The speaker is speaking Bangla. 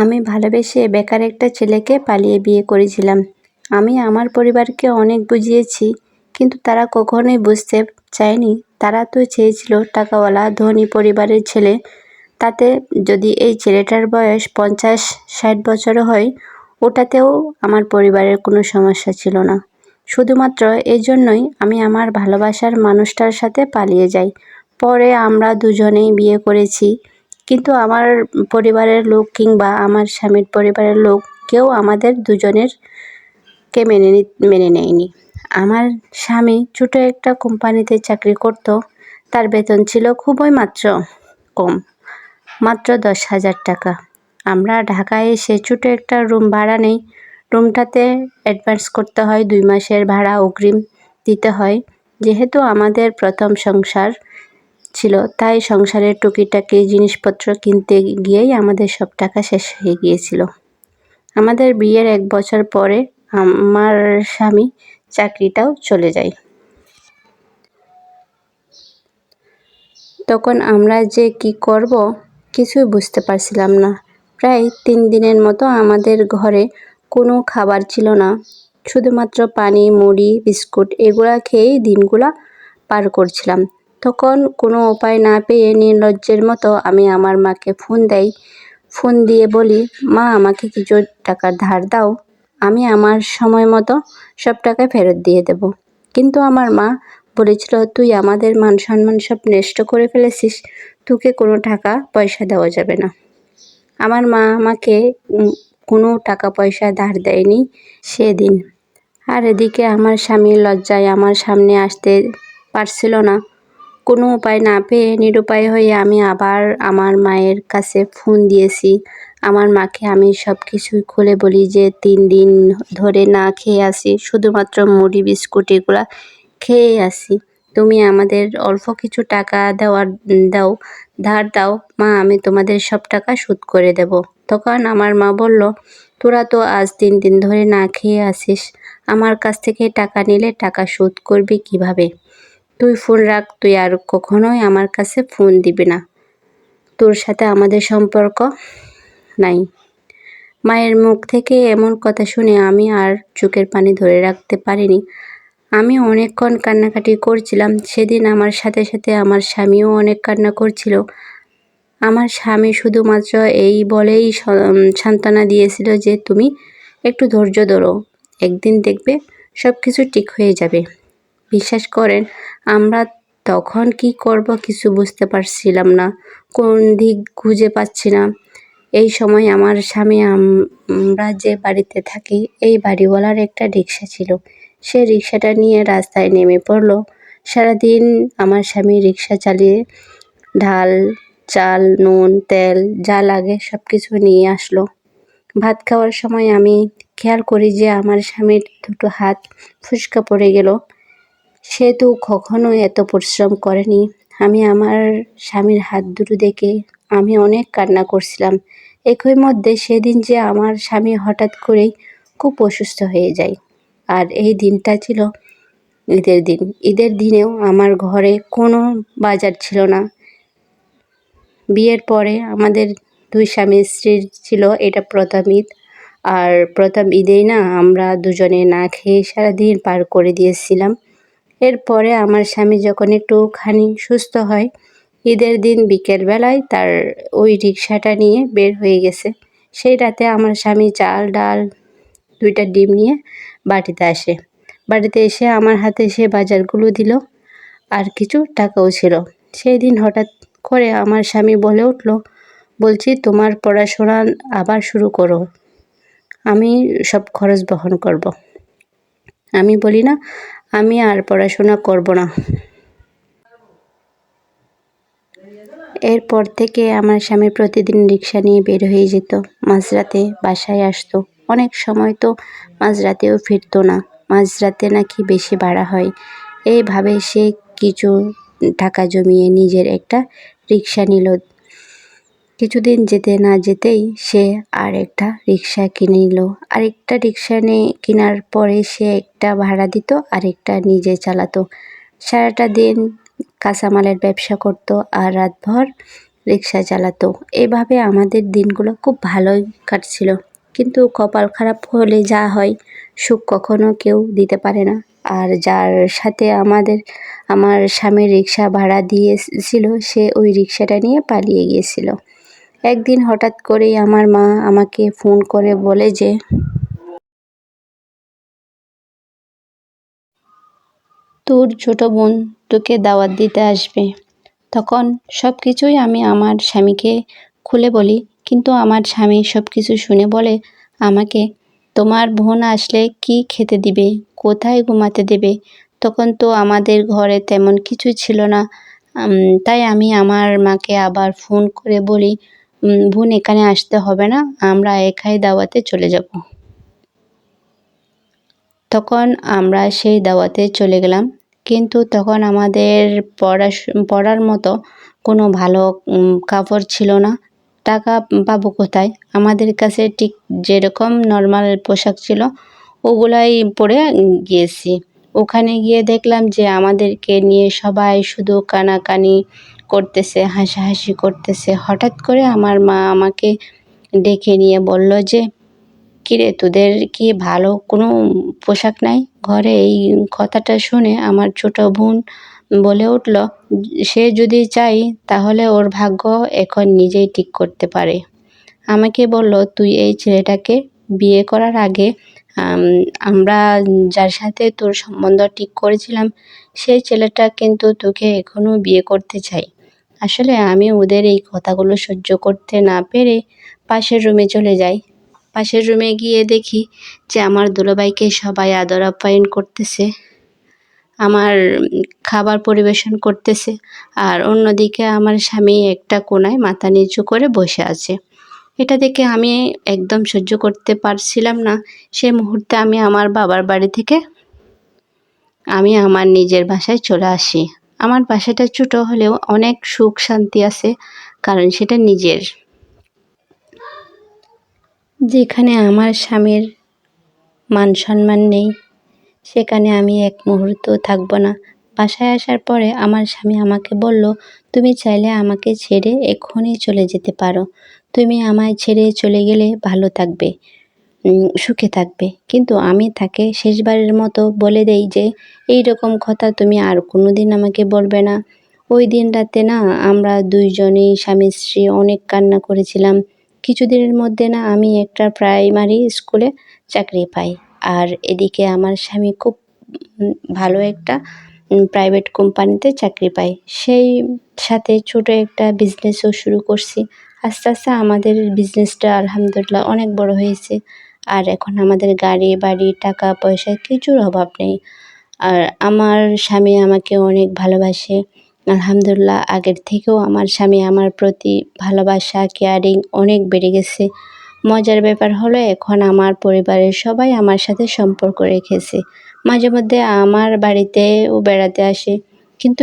আমি ভালোবেসে বেকার একটা ছেলেকে পালিয়ে বিয়ে করেছিলাম। আমি আমার পরিবারকে অনেক বুঝিয়েছি, কিন্তু তারা কখনোই বুঝতে চায়নি। তারা তো চেয়েছিল টাকাওয়ালা ধনী পরিবারের ছেলে। তাতে যদি এই ছেলেটার বয়স 50-60 বছরও হয়, ওটাতেও আমার পরিবারের কোনো সমস্যা ছিল না। শুধুমাত্র এই জন্যই আমি আমার ভালোবাসার মানুষটার সাথে পালিয়ে যাই। পরে আমরা দুজনেই বিয়ে করেছি, কিন্তু আমার পরিবারের লোক কিংবা আমার স্বামীর পরিবারের লোক কেউ আমাদের দুজনেরকে মেনে নেয়নি। আমার স্বামী ছোট একটা কোম্পানিতে চাকরি করত। তার বেতন ছিল খুবই কম, মাত্র 10,000 টাকা। আমরা ঢাকায় এসে ছোট একটা রুম ভাড়া নেই। রুমটাতে অ্যাডভান্স করতে হয়, 2 মাসের ভাড়া অগ্রিম দিতে হয়। যেহেতু আমাদের প্রথম সংসার ছিল, তাই সংসারের টুকিটাকি জিনিসপত্র কিনতে গিয়েই আমাদের সব টাকা শেষ হয়ে গিয়েছিল। আমাদের বিয়ের 1 বছর পরে আমার স্বামী চাকরিটাও চলে যায়। তখন আমরা যে কি করব কিছুই বুঝতে পারছিলাম না। প্রায় 3 দিনের মতো আমাদের ঘরে কোনো খাবার ছিল না। শুধুমাত্র পানি, মুড়ি, বিস্কুট এগুলা খেয়েই দিনগুলা পার করছিলাম। তখন কোনো উপায় না পেয়ে নির্লজ্জের মতো আমি আমার মাকে ফোন দিয়ে বলি, মা আমাকে কিছু টাকা ধার দাও, আমি আমার সময় মতো সব টাকা ফেরত দিয়ে দেব। কিন্তু আমার মা বলেছিল, তুই আমাদের মান সম্মান সব নষ্ট করে ফেলেছিস, তোকে কোনো টাকা পয়সা দেওয়া যাবে না। আমার মা আমাকে কোনো টাকা পয়সা ধার দেয়নি সেদিন। আর এদিকে আমার স্বামীর লজ্জায় আমার সামনে আসতে পারছিল না। কোনো উপায় না পেয়ে নিরুপায় হয়ে আমি আবার আমার মায়ের কাছে ফোন দিয়েছি। আমার মাকে আমি সব কিছুই খুলে বলি যে 3 দিন ধরে না খেয়ে আছি, শুধুমাত্র মুড়ি বিস্কুট এগুলা খেয়ে আছি। তুমি আমাদের অল্প কিছু টাকা ধার দাও মা, আমি তোমাদের সব টাকা শোধ করে দেব। তখন আমার মা বলল, তোরা তো আজ 3 দিন ধরে না খেয়ে আছিস, আমার কাছ থেকে টাকা নিলে টাকা শোধ করবি কিভাবে? তুই ফোন রাখ, তুই আর কখনোই আমার কাছে ফোন দিবি না, তোর সাথে আমাদের সম্পর্ক নাই। মায়ের মুখ থেকে এমন কথা শুনে আমি আর চোখের পানি ধরে রাখতে পারিনি। আমি অনেকক্ষণ কান্নাকাটি করছিলাম। সেদিন আমার সাথে সাথে আমার স্বামীও অনেক কান্না করছিল। আমার স্বামী শুধুমাত্র এই বলেই সান্ত্বনা দিয়েছিল যে তুমি একটু ধৈর্য ধরো, একদিন দেখবে সব কিছু ঠিক হয়ে যাবে। বিশ্বাস করেন, আমরা তখন কি করব কিছু বুঝতে পারছিলাম না, কোন দিক খুঁজে পাচ্ছি না। এই সময় আমার স্বামী আমরা যে বাড়িতে থাকি এই বাড়িওয়ালার একটা রিক্সা ছিল, সে রিক্সাটা নিয়ে রাস্তায় নেমে পড়ল। সারাদিন আমার স্বামী রিক্সা চালিয়ে ডাল, চাল, নুন, তেল যা লাগে সব কিছু নিয়ে আসলো। ভাত খাওয়ার সময় আমি খেয়াল করি যে আমার স্বামীর দুটো হাত ফুসকা পড়ে গেল। সে তো কখনো এত পরিশ্রম করেনি। আমি আমার স্বামীর হাত দুটো দেখে আমি অনেক কান্না করছিলাম। একই মধ্যে সেদিন যে আমার স্বামী হঠাৎ করেই খুব অসুস্থ হয়ে যায়। আর এই দিনটা ছিল ঈদের দিন। ঈদের দিনেও আমার ঘরে কোনো বাজার ছিল না। বিয়ের পরে আমাদের 2 স্বামী স্ত্রীর ছিল এটা প্রথম ঈদ। আর প্রথম ঈদেই না আমরা দুজনে না খেয়ে সারাদিন পার করে দিয়েছিলাম। এরপরে আমার স্বামী যখন একটুখানি সুস্থ হয়, ঈদের দিন বিকেলবেলায় তার ওই রিক্সাটা নিয়ে বের হয়ে গেছে। সেই রাতে আমার স্বামী চাল, ডাল, 2টা ডিম নিয়ে বাড়িতে আসে। বাড়িতে এসে আমার হাতে সে বাজারগুলো দিল, আর কিছু টাকাও ছিল। সেই দিন হঠাৎ করে আমার স্বামী বলে উঠল, বলছি তোমার পড়াশোনা আবার শুরু করো, আমি সব খরচ বহন করব। আমি বলি না, আমি আর পড়াশোনা করব না। এরপর থেকে আমার স্বামী প্রতিদিন রিক্সা নিয়ে বের হয়ে যেত, মাঝরাতে বাসায় আসতো। অনেক সময় তো মাঝরাতেও ফিরতো না, মাঝরাতে নাকি বেশি ভাড়া হয়। এইভাবে সে কিছু টাকা জমিয়ে নিজের একটা রিক্সা নিল। কিছুদিন যেতে না যেতেই সে আর একটা রিক্সা কিনে নিল। আরেকটা রিক্সা কেনার পরে সে একটা ভাড়া দিত, আরেকটা নিজে চালাতো। সারাটা দিন কাঁচামালের ব্যবসা করত আর রাতভর রিক্সা চালাতো। এভাবে আমাদের দিনগুলো খুব ভালোই কাটছিল। কিন্তু কপাল খারাপ হলে যা হয়, সুখ কখনো কেউ দিতে পারে না। আর যার সাথে আমার স্বামী রিক্সা ভাড়া দিয়েছিল, সে ওই রিক্সাটা নিয়ে পালিয়ে গিয়েছিল। একদিন হঠাৎ করেই আমার মা আমাকে ফোন করে বলে যে, তোর ছোট বোন তোকে দাওয়াত দিতে আসবে। তখন সব কিছুই আমি আমার স্বামীকে খুলে বলি, কিন্তু আমার স্বামী সব কিছু শুনে বলে আমাকে, তোমার বোন আসলে কি খেতে দিবে, কোথায় ঘুমাতে দেবে? তখন তো আমাদের ঘরে তেমন কিছু ছিল না। তাই আমি আমার মাকে আবার ফোন করে বলি, বোন এখানে আসতে হবে না, আমরা একাই দাওয়াতে চলে যাব। তখন আমরা সেই দাওয়াতে চলে গেলাম। কিন্তু তখন আমাদের পরার মতো কোনো ভালো কাপড় ছিল না। টাকা পাবো কোথায়? আমাদের কাছে ঠিক যেরকম নর্মাল পোশাক ছিল ওগুলাই পরে গিয়েছি। ওখানে গিয়ে দেখলাম যে আমাদেরকে নিয়ে সবাই শুধু কানাকানি করতেছে, হাসাহাসি করতেছে। হঠাৎ করে আমার মা আমাকে ডেকে নিয়ে বলল যে, কিরে তোদের কি ভালো কোনো পোশাক নাই ঘরে? এই কথাটা শুনে আমার ছোট বোন বলে উঠল, সে যদি চাই তাহলে ওর ভাগ্য এখন নিজেই ঠিক করতে পারে। আমাকে বলল, তুই এই ছেলেটাকে বিয়ে করার আগে আমরা যার সাথে তোর সম্বন্ধ ঠিক করেছিলাম সেই ছেলেটা কিন্তু তোকে এখনো বিয়ে করতে চাই। আসলে আমি ওদের এই কথাগুলো সহ্য করতে না পেরে পাশের রুমে চলে যাই। পাশের রুমে গিয়ে দেখি যে আমার দুলাভাইকে সবাই আদর আপ্যায়ন করতেছে, আমার খাবার পরিবেশন করতেছে। আর অন্যদিকে আমার স্বামী একটা কোণায় মাথা নিচু করে বসে আছে। এটা দেখে আমি একদম সহ্য করতে পারছিলাম না। সে মুহূর্তে আমি আমার বাবার বাড়ি থেকে আমার নিজের বাসায় চলে আসি। আমার বাসাটা ছোট হলেও অনেক সুখ শান্তি আছে, কারণ সেটা নিজের। যেখানে আমার স্বামীর মান সম্মান নেই, সেখানে আমি এক মুহূর্তও থাকবো না। বাসায় আসার পরে আমার স্বামী আমাকে বলল, তুমি চাইলে আমাকে ছেড়ে এক্ষুনি চলে যেতে পারো। তুমি আমায় ছেড়ে চলে গেলে ভালো থাকবে, সুখে থাকবে। কিন্তু আমি তাকে শেষবারের মতো বলে দেই যে, এই রকম কথা তুমি আর কোনোদিন আমাকে বলবে না। ওই দিন রাতে না আমরা দুইজনেই স্বামী স্ত্রী অনেক কান্না করেছিলাম। কিছুদিনের মধ্যে না আমি একটা প্রাইমারি স্কুলে চাকরি পাই। আর এদিকে আমার স্বামী খুব ভালো একটা প্রাইভেট কোম্পানিতে চাকরি পাই। সেই সাথে ছোট একটা বিজনেসও শুরু করছি। আস্তে আস্তে আমাদের বিজনেসটা আলহামদুলিল্লাহ অনেক বড় হয়েছে। আর এখন আমাদের গাড়ি বাড়ি টাকা পয়সার কিছুর অভাব নেই। আর আমার স্বামী আমাকে অনেক ভালোবাসে। আলহামদুলিল্লাহ আগের থেকেও আমার স্বামী আমার প্রতি ভালোবাসা কেয়ারিং অনেক বেড়ে গেছে। মজার ব্যাপার হলো এখন আমার পরিবারের সবাই আমার সাথে সম্পর্ক রেখেছে। মাঝে মধ্যে আমার বাড়িতেও বেড়াতে আসে, কিন্তু